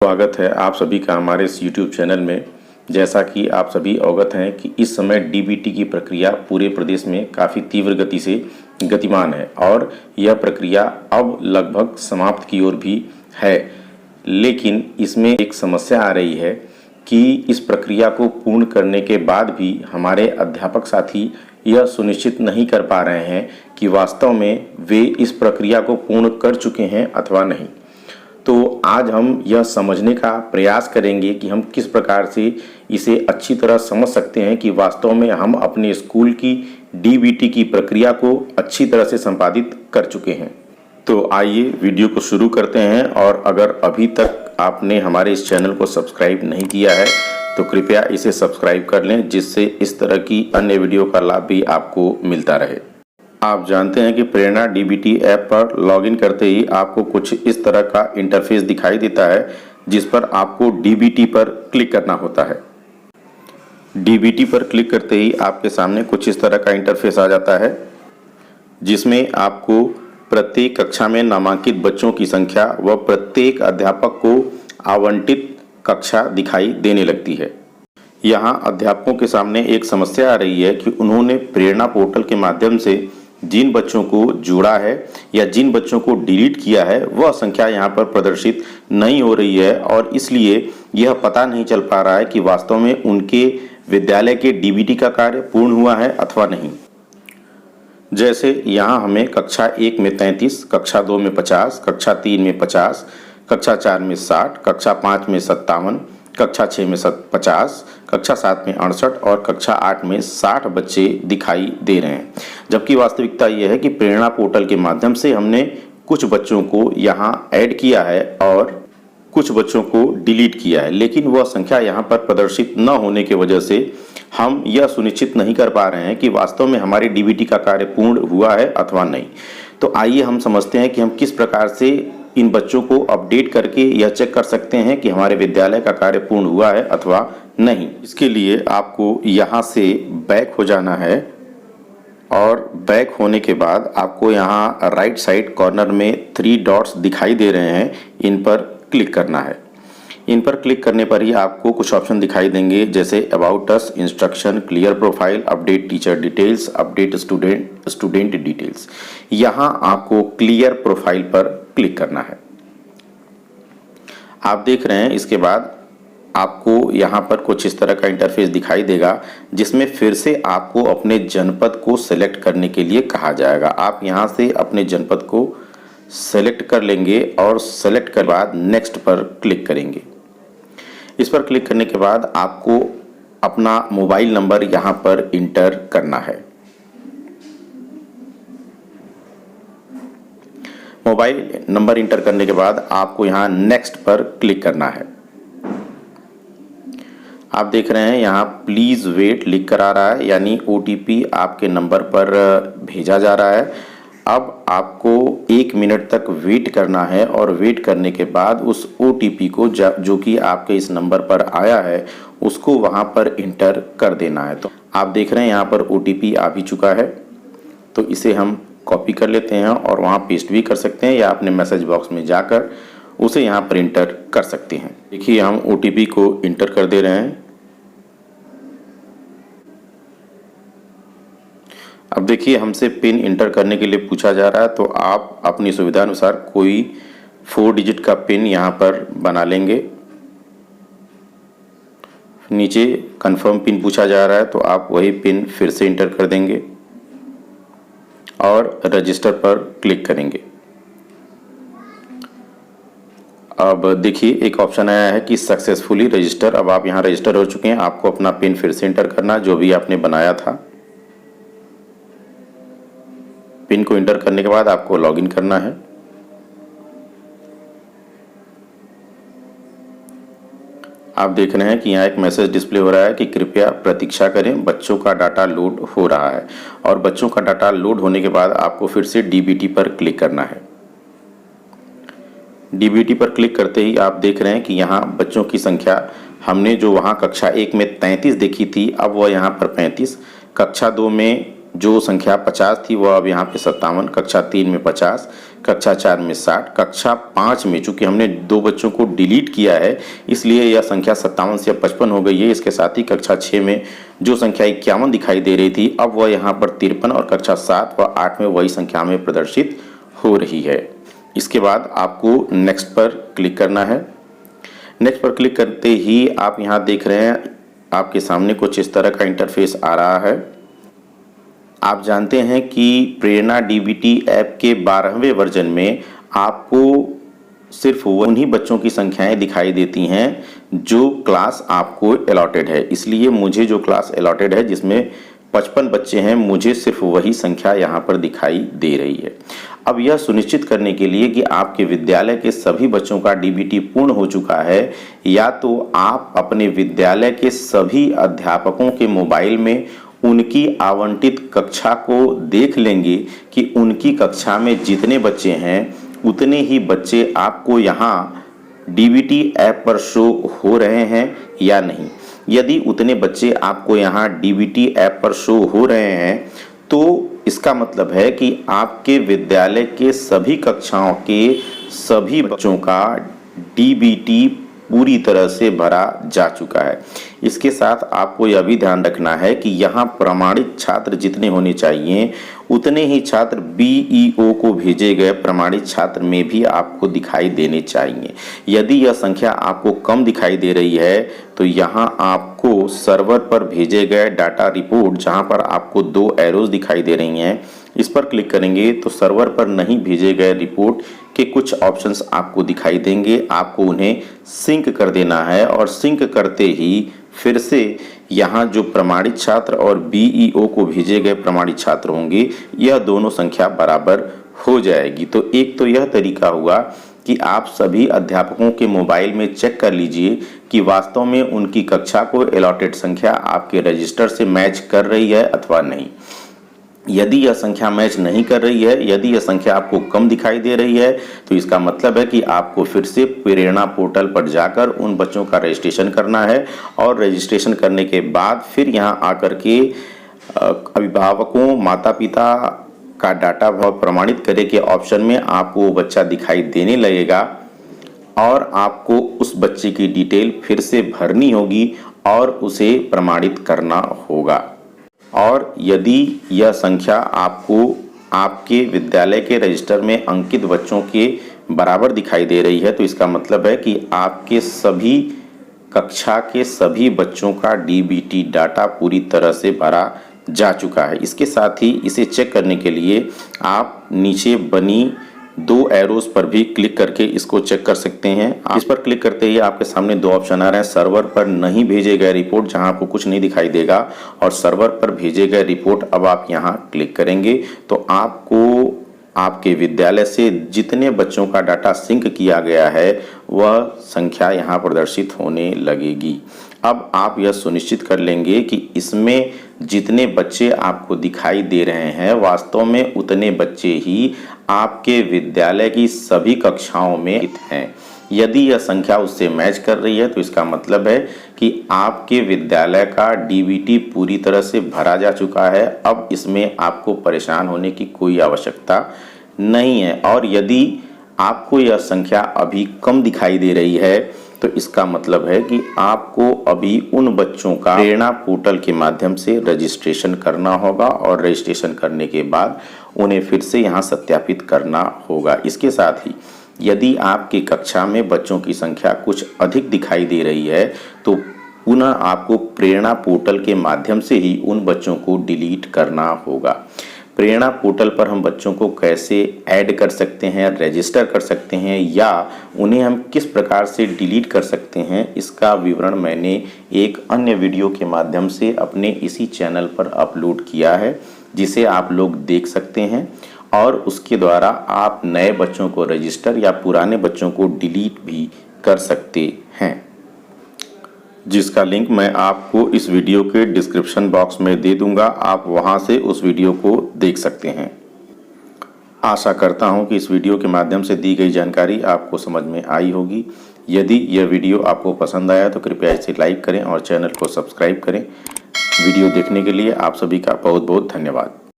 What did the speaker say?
स्वागत है आप सभी का हमारे इस YouTube चैनल में। जैसा कि आप सभी अवगत हैं कि इस समय डीबीटी की प्रक्रिया पूरे प्रदेश में काफ़ी तीव्र गति से गतिमान है और यह प्रक्रिया अब लगभग समाप्त की ओर भी है। लेकिन इसमें एक समस्या आ रही है कि इस प्रक्रिया को पूर्ण करने के बाद भी हमारे अध्यापक साथी यह सुनिश्चित नहीं कर पा रहे हैं कि वास्तव में वे इस प्रक्रिया को पूर्ण कर चुके हैं अथवा नहीं। तो आज हम यह समझने का प्रयास करेंगे कि हम किस प्रकार से इसे अच्छी तरह समझ सकते हैं कि वास्तव में हम अपने स्कूल की डीबीटी की प्रक्रिया को अच्छी तरह से संपादित कर चुके हैं। तो आइए वीडियो को शुरू करते हैं, और अगर अभी तक आपने हमारे इस चैनल को सब्सक्राइब नहीं किया है तो कृपया इसे सब्सक्राइब कर लें, जिससे इस तरह की अन्य वीडियो का लाभ भी आपको मिलता रहे। आप जानते हैं कि प्रेरणा डीबीटी ऐप पर लॉगिन करते ही आपको कुछ इस तरह का इंटरफेस दिखाई देता है, जिस पर आपको डीबीटी पर क्लिक करना होता है। डीबीटी पर क्लिक करते ही आपके सामने कुछ इस तरह का इंटरफेस आ जाता है, जिसमें आपको प्रत्येक कक्षा में नामांकित बच्चों की संख्या व प्रत्येक अध्यापक को आवंटित कक्षा दिखाई देने लगती है। यहाँ अध्यापकों के सामने एक समस्या आ रही है कि उन्होंने प्रेरणा पोर्टल के माध्यम से जिन बच्चों को जोड़ा है या जिन बच्चों को डिलीट किया है वह संख्या यहाँ पर प्रदर्शित नहीं हो रही है, और इसलिए यह पता नहीं चल पा रहा है कि वास्तव में उनके विद्यालय के डीबीटी का कार्य पूर्ण हुआ है अथवा नहीं। जैसे यहाँ हमें कक्षा 1 में 33, कक्षा 2 में 50, कक्षा 3 में 50, कक्षा 4 में 60, कक्षा 5 में 57, कक्षा 6 में 50, कक्षा 7 में 68 और कक्षा 8 में 60 बच्चे दिखाई दे रहे हैं। जबकि वास्तविकता यह है कि प्रेरणा पोर्टल के माध्यम से हमने कुछ बच्चों को यहाँ ऐड किया है और कुछ बच्चों को डिलीट किया है, लेकिन वह संख्या यहाँ पर प्रदर्शित न होने की वजह से हम यह सुनिश्चित नहीं कर पा रहे हैं कि वास्तव में हमारे डीबीटी का कार्य पूर्ण हुआ है अथवा नहीं। तो आइए हम समझते हैं कि हम किस प्रकार से इन बच्चों को अपडेट करके यह चेक कर सकते हैं कि हमारे विद्यालय का कार्य पूर्ण हुआ है अथवा नहीं। इसके लिए आपको यहाँ से बैक हो जाना है, और बैक होने के बाद आपको यहाँ राइट साइड कॉर्नर में 3 डॉट्स दिखाई दे रहे हैं, इन पर क्लिक करना है। इन पर क्लिक करने पर ही आपको कुछ ऑप्शन दिखाई देंगे, जैसे about us, instruction, clear profile, update teacher details, update student details. यहाँ आपको क्लियर प्रोफाइल पर क्लिक करना है। आप देख रहे हैं इसके बाद आपको यहाँ पर कुछ इस तरह का इंटरफेस दिखाई देगा, जिसमें फिर से आपको अपने जनपद को सेलेक्ट करने के लिए कहा जाएगा। आप यहाँ से अपने जनपद को सेलेक्ट कर लेंगे और सेलेक्ट के बाद नेक्स्ट पर क्लिक करेंगे। इस पर क्लिक करने के बाद आपको अपना मोबाइल नंबर यहाँ पर इंटर करना है। मोबाइल नंबर इंटर करने के बाद आपको यहाँ नेक्स्ट पर क्लिक करना है। आप देख रहे हैं यहाँ प्लीज वेट लिख कर आ रहा है, यानी ओटीपी आपके नंबर पर भेजा जा रहा है। अब आपको 1 मिनट तक वेट करना है, और वेट करने के बाद उस ओटीपी को जो कि आपके इस नंबर पर आया है उसको वहाँ पर इंटर कर देना है। तो आप देख रहे हैं यहाँ पर ओटीपी आ भी चुका है, तो इसे हम कॉपी कर लेते हैं और वहाँ पेस्ट भी कर सकते हैं, या अपने मैसेज बॉक्स में जाकर उसे यहाँ पर इंटर कर सकते हैं। देखिए हम ओटीपी को इंटर कर दे रहे हैं। अब देखिए हमसे पिन इंटर करने के लिए पूछा जा रहा है, तो आप अपनी सुविधा अनुसार कोई 4 डिजिट का पिन यहाँ पर बना लेंगे। नीचे कंफर्म पिन पूछा जा रहा है, तो आप वही पिन फिर से इंटर कर देंगे और रजिस्टर पर क्लिक करेंगे। अब देखिए एक ऑप्शन आया है कि सक्सेसफुली रजिस्टर। अब आप यहाँ रजिस्टर हो चुके हैं। आपको अपना पिन फिर से इंटर करना, जो भी आपने बनाया था। पिन को इंटर करने के बाद आपको लॉगिन करना है। आप देख रहे हैं कि यहाँ एक मैसेज डिस्प्ले हो रहा है कि कृपया प्रतीक्षा करें, बच्चों का डाटा लोड हो रहा है। और बच्चों का डाटा लोड होने के बाद आपको फिर से डीबीटी पर क्लिक करना है। डीबीटी पर क्लिक करते ही आप देख रहे हैं कि यहाँ बच्चों की संख्या हमने जो वहाँ कक्षा 1 में 33 देखी थी, अब वह यहाँ पर 35, कक्षा 2 में जो संख्या 50 थी वह अब यहाँ पे 57, कक्षा 3 में 50, कक्षा 4 में 60, कक्षा 5 में चूंकि हमने 2 बच्चों को डिलीट किया है इसलिए यह संख्या 57 से 55 हो गई है। इसके साथ ही कक्षा 6 में जो संख्या 51 दिखाई दे रही थी अब वह यहाँ पर 53 और कक्षा 7 व 8 में वही संख्या में प्रदर्शित हो रही है। इसके बाद आपको नेक्स्ट पर क्लिक करना है। नेक्स्ट पर क्लिक करते ही आप यहाँ देख रहे हैं आपके सामने कुछ इस तरह का इंटरफेस आ रहा है। आप जानते हैं कि प्रेरणा डीबीटी ऐप के 12वें वर्जन में आपको सिर्फ उन्हीं बच्चों की संख्याएं दिखाई देती हैं जो क्लास आपको अलॉटेड है। इसलिए मुझे जो क्लास अलॉटेड है जिसमें 55 बच्चे हैं मुझे सिर्फ वही संख्या यहाँ पर दिखाई दे रही है। अब यह सुनिश्चित करने के लिए कि आपके विद्यालय के सभी बच्चों का डीबीटी पूर्ण हो चुका है या तो आप अपने विद्यालय के सभी अध्यापकों के मोबाइल में उनकी आवंटित कक्षा को देख लेंगे कि उनकी कक्षा में जितने बच्चे हैं उतने ही बच्चे आपको यहाँ डीबीटी ऐप पर शो हो रहे हैं या नहीं। यदि उतने बच्चे आपको यहाँ डीबीटी ऐप पर शो हो रहे हैं तो इसका मतलब है कि आपके विद्यालय के सभी कक्षाओं के सभी बच्चों का डीबीटी पूरी तरह से भरा जा चुका है। इसके साथ आपको यह भी ध्यान रखना है कि यहाँ प्रमाणित छात्र जितने होने चाहिए उतने ही छात्र बीईओ को भेजे गए प्रमाणित छात्र में भी आपको दिखाई देने चाहिए। यदि यह संख्या आपको कम दिखाई दे रही है तो यहाँ आपको सर्वर पर भेजे गए डाटा रिपोर्ट जहाँ पर आपको 2 एरोज दिखाई दे रही हैं इस पर क्लिक करेंगे तो सर्वर पर नहीं भेजे गए रिपोर्ट के कुछ ऑप्शंस आपको दिखाई देंगे। आपको उन्हें सिंक कर देना है और सिंक करते ही फिर से यहाँ जो प्रमाणित छात्र और बीईओ को भेजे गए प्रमाणित छात्र होंगे यह दोनों संख्या बराबर हो जाएगी। तो एक तो यह तरीका हुआ कि आप सभी अध्यापकों के मोबाइल में चेक कर लीजिए कि वास्तव में उनकी कक्षा को अलॉटेड संख्या आपके रजिस्टर से मैच कर रही है अथवा नहीं। यदि यह संख्या मैच नहीं कर रही है, यदि यह संख्या आपको कम दिखाई दे रही है तो इसका मतलब है कि आपको फिर से प्रेरणा पोर्टल पर जाकर उन बच्चों का रजिस्ट्रेशन करना है और रजिस्ट्रेशन करने के बाद फिर यहाँ आकर के अभिभावकों माता पिता का डाटा प्रमाणित करे के ऑप्शन में आपको वो बच्चा दिखाई देने लगेगा और आपको उस बच्चे की डिटेल फिर से भरनी होगी और उसे प्रमाणित करना होगा। और यदि यह संख्या आपको आपके विद्यालय के रजिस्टर में अंकित बच्चों के बराबर दिखाई दे रही है तो इसका मतलब है कि आपके सभी कक्षा के सभी बच्चों का डीबीटी डाटा पूरी तरह से भरा जा चुका है। इसके साथ ही इसे चेक करने के लिए आप नीचे बनी 2 एरोज पर भी क्लिक करके इसको चेक कर सकते हैं। इस पर क्लिक करते ही आपके सामने 2 ऑप्शन आ रहे हैं, सर्वर पर नहीं भेजे गए रिपोर्ट जहां आपको कुछ नहीं दिखाई देगा और सर्वर पर भेजे गए रिपोर्ट। अब आप यहां क्लिक करेंगे तो आपको आपके विद्यालय से जितने बच्चों का डाटा सिंक किया गया है वह संख्या यहां प्रदर्शित होने लगेगी। अब आप यह सुनिश्चित कर लेंगे कि इसमें जितने बच्चे आपको दिखाई दे रहे हैं वास्तव में उतने बच्चे ही आपके विद्यालय की सभी कक्षाओं में हैं। यदि यह संख्या उससे मैच कर रही है तो इसका मतलब है कि आपके विद्यालय का डीबीटी पूरी तरह से भरा जा चुका है। अब इसमें आपको परेशान होने की कोई आवश्यकता नहीं है। और यदि आपको यह संख्या अभी कम दिखाई दे रही है तो इसका मतलब है कि आपको अभी उन बच्चों का प्रेरणा पोर्टल के माध्यम से रजिस्ट्रेशन करना होगा और रजिस्ट्रेशन करने के बाद उन्हें फिर से यहाँ सत्यापित करना होगा। इसके साथ ही यदि आपकी कक्षा में बच्चों की संख्या कुछ अधिक दिखाई दे रही है तो पुनः आपको प्रेरणा पोर्टल के माध्यम से ही उन बच्चों को डिलीट करना होगा। प्रेरणा पोर्टल पर हम बच्चों को कैसे ऐड कर सकते हैं, रजिस्टर कर सकते हैं या उन्हें हम किस प्रकार से डिलीट कर सकते हैं, इसका विवरण मैंने एक अन्य वीडियो के माध्यम से अपने इसी चैनल पर अपलोड किया है जिसे आप लोग देख सकते हैं और उसके द्वारा आप नए बच्चों को रजिस्टर या पुराने बच्चों को डिलीट भी कर सकते हैं, जिसका लिंक मैं आपको इस वीडियो के डिस्क्रिप्शन बॉक्स में दे दूंगा। आप वहां से उस वीडियो को देख सकते हैं। आशा करता हूं कि इस वीडियो के माध्यम से दी गई जानकारी आपको समझ में आई होगी। यदि यह वीडियो आपको पसंद आया तो कृपया इसे लाइक करें और चैनल को सब्सक्राइब करें। वीडियो देखने के लिए आप सभी का बहुत बहुत धन्यवाद।